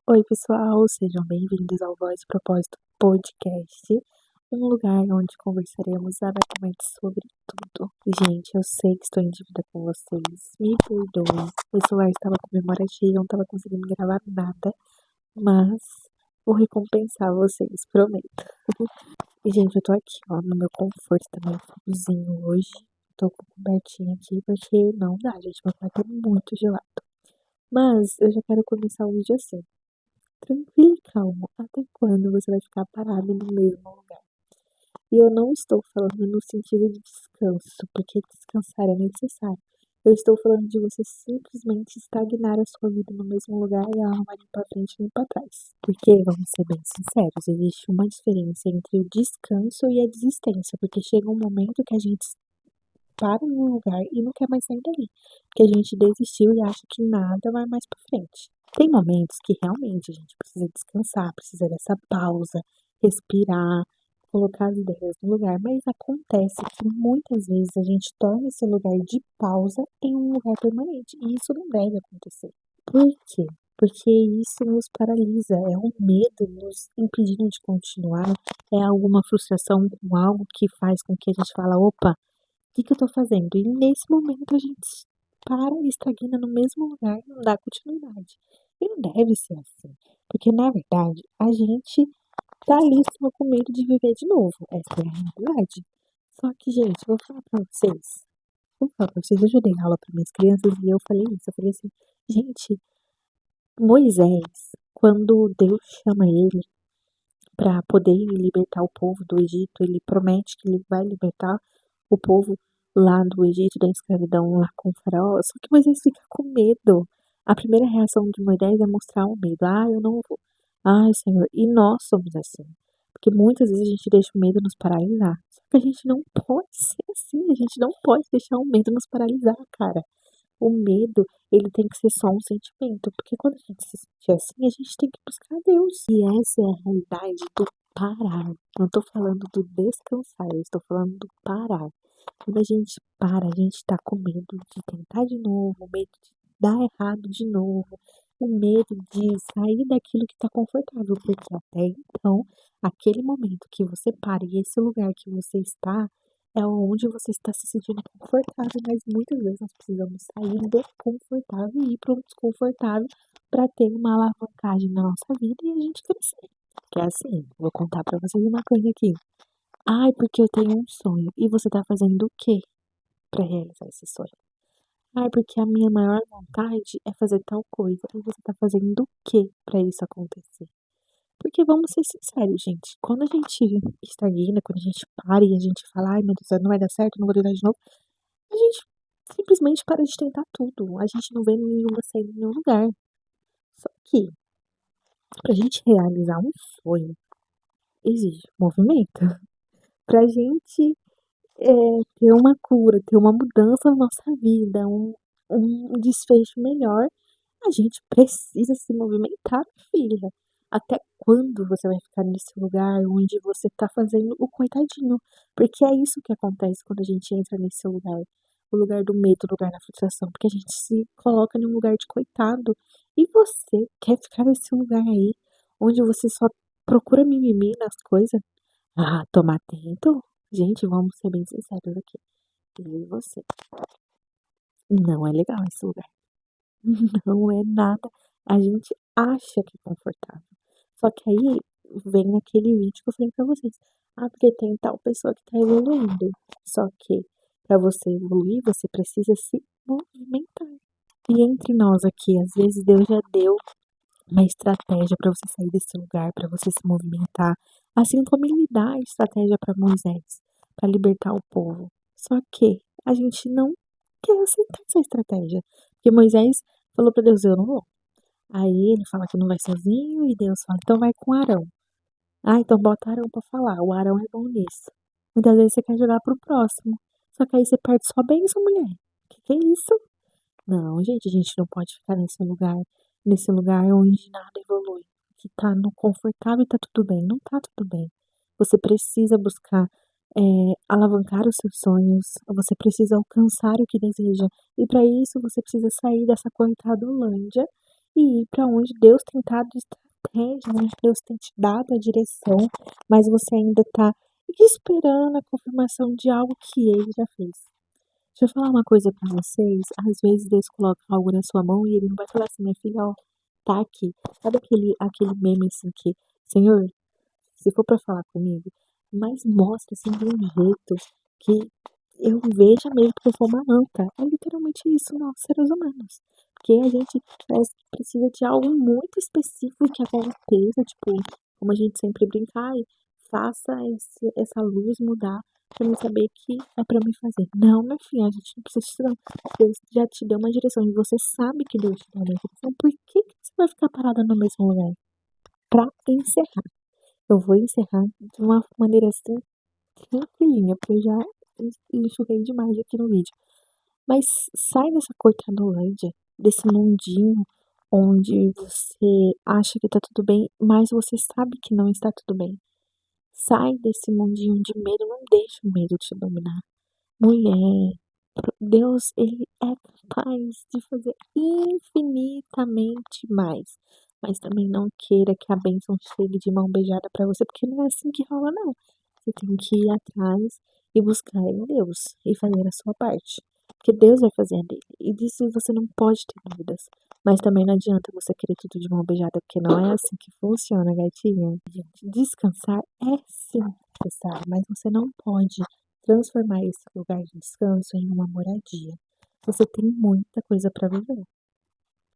Oi, pessoal, sejam bem-vindos ao Voz Propósito Podcast, um lugar onde conversaremos abertamente sobre tudo. Gente, eu sei que estou em dívida com vocês, me perdoem. O celular estava com memória cheia, não estava conseguindo gravar nada, mas vou recompensar vocês, prometo. E, gente, eu tô aqui, ó, no meu conforto também, friozinho hoje. Tô com cobertinha aqui porque não dá, gente, meu quarto é muito gelado. Mas eu já quero começar o vídeo assim. Tranquilo e calmo. Até quando você vai ficar parado no mesmo lugar? E eu não estou falando no sentido de descanso, porque descansar é necessário. Eu estou falando de você simplesmente estagnar a sua vida no mesmo lugar e ela não vai nem para frente nem para trás. Porque, vamos ser bem sinceros, existe uma diferença entre o descanso e a desistência, porque chega um momento que a gente para num lugar e não quer mais sair dali, porque a gente desistiu e acha que nada vai mais para frente. Tem momentos que realmente a gente precisa descansar, precisa dessa pausa, respirar, colocar as ideias no lugar, mas acontece que muitas vezes a gente torna esse lugar de pausa em um lugar permanente, e isso não deve acontecer. Por quê? Porque isso nos paralisa, é um medo nos impedindo de continuar, é alguma frustração com algo que faz com que a gente fala, opa, que eu tô fazendo? E nesse momento a gente para e estagna no mesmo lugar e não dá continuidade. E não deve ser assim. Porque, na verdade, a gente tá ali só com medo de viver de novo. Essa é a realidade. Só que, gente, vou falar pra vocês. Vou falar pra vocês, hoje eu dei aula para minhas crianças e eu falei isso. Eu falei assim, gente, Moisés, quando Deus chama ele para poder libertar o povo do Egito, ele promete que ele vai libertar o povo lá do Egito, da escravidão, lá com o faraó, só que Moisés fica com medo. A primeira reação de Moisés é mostrar o medo. Ah, eu não vou. Ai, Senhor. E nós somos assim. Porque muitas vezes a gente deixa o medo nos paralisar. Só que a gente não pode ser assim. A gente não pode deixar o medo nos paralisar, cara. O medo, ele tem que ser só um sentimento, porque quando a gente se sente assim, a gente tem que buscar Deus. E essa é a realidade do parar. Não estou falando do descansar, eu estou falando do parar. Quando a gente para, a gente tá com medo de tentar de novo, o medo de dar errado de novo, o medo de sair daquilo que tá confortável, porque até então, aquele momento que você para e esse lugar que você está é onde você está se sentindo confortável, mas muitas vezes nós precisamos sair do confortável e ir para o desconfortável para ter uma alavancagem na nossa vida e a gente crescer. Que é assim, vou contar para vocês uma coisa aqui. Ai, porque eu tenho um sonho. E você tá fazendo o quê para realizar esse sonho? Ai, porque a minha maior vontade é fazer tal coisa. E você tá fazendo o quê para isso acontecer? Porque vamos ser sinceros, gente. Quando a gente estagna, quando a gente para e a gente fala, ai meu Deus, não vai dar certo, não vou tentar de novo, a gente simplesmente para de tentar tudo. A gente não vê nenhuma saída em nenhum lugar. Só que, pra gente realizar um sonho, exige movimento. Pra gente ter uma cura, ter uma mudança na nossa vida, um desfecho melhor, a gente precisa se movimentar, filha. Até quando você vai ficar nesse lugar onde você tá fazendo o coitadinho? Porque é isso que acontece quando a gente entra nesse lugar. O lugar do medo, o lugar da frustração. Porque a gente se coloca em um lugar de coitado. E você quer ficar nesse lugar aí, onde você só procura mimimi nas coisas? Ah, toma atento. Gente, vamos ser bem sinceros aqui. Eu e você. Não é legal esse lugar. Não é nada. A gente acha que é confortável. Só que aí vem aquele vídeo que eu falei pra vocês. Ah, porque tem tal pessoa que tá evoluindo. Só que pra você evoluir, você precisa se movimentar. E entre nós aqui, às vezes Deus já deu uma estratégia pra você sair desse lugar, pra você se movimentar, assim como ele dá a estratégia pra Moisés, pra libertar o povo. Só que a gente não quer aceitar essa estratégia, porque Moisés falou pra Deus, eu não vou. Aí ele fala que não vai sozinho e Deus fala, então vai com Arão. Ah, então bota Arão pra falar, o Arão é bom nisso. Muitas vezes você quer jogar pro próximo, só que aí você perde sua bênção, mulher. Que é isso? Não, gente, a gente não pode ficar nesse lugar onde nada evolui, que tá no confortável e tá tudo bem. Não tá tudo bem. Você precisa buscar alavancar os seus sonhos, você precisa alcançar o que deseja. E para isso você precisa sair dessa coitadolândia e ir para onde Deus tem dado estratégia, onde Deus tem te dado a direção, mas você ainda está esperando a confirmação de algo que Ele já fez. Deixa eu falar uma coisa pra vocês, às vezes Deus coloca algo na sua mão e Ele não vai falar assim, minha filha, ó, tá aqui. Sabe aquele meme assim que, Senhor, se for pra falar comigo, mas mostra assim de um jeito que eu veja mesmo que eu sou uma anta. É literalmente isso, nós, seres humanos. Porque a gente parece que precisa de algo muito específico que aconteça, tipo, como a gente sempre brinca, ai, faça essa luz mudar pra mim saber que é pra mim fazer. Não, meu filho, a gente não precisa disso não. Deus já te deu uma direção e você sabe que Deus te deu uma direção. Por que que você vai ficar parada no mesmo lugar? Pra encerrar. Eu vou encerrar de uma maneira assim tranquilinha, porque eu já enxuguei demais aqui no vídeo. Mas sai dessa cortanolândia, desse mundinho onde você acha que tá tudo bem, mas você sabe que não está tudo bem. Sai desse mundinho de medo, não deixa o medo te dominar. Mulher, Deus, ele é capaz de fazer infinitamente mais. Mas também não queira que a bênção chegue de mão beijada pra você, porque não é assim que rola, não. Você tem que ir atrás e buscar em Deus e fazer a sua parte. Porque Deus vai fazer a dele. E disso você não pode ter dúvidas. Mas também não adianta você querer tudo de mão beijada, porque não é assim que funciona, gatinha. Gente, descansar é sim necessário, mas você não pode transformar esse lugar de descanso em uma moradia. Você tem muita coisa para viver.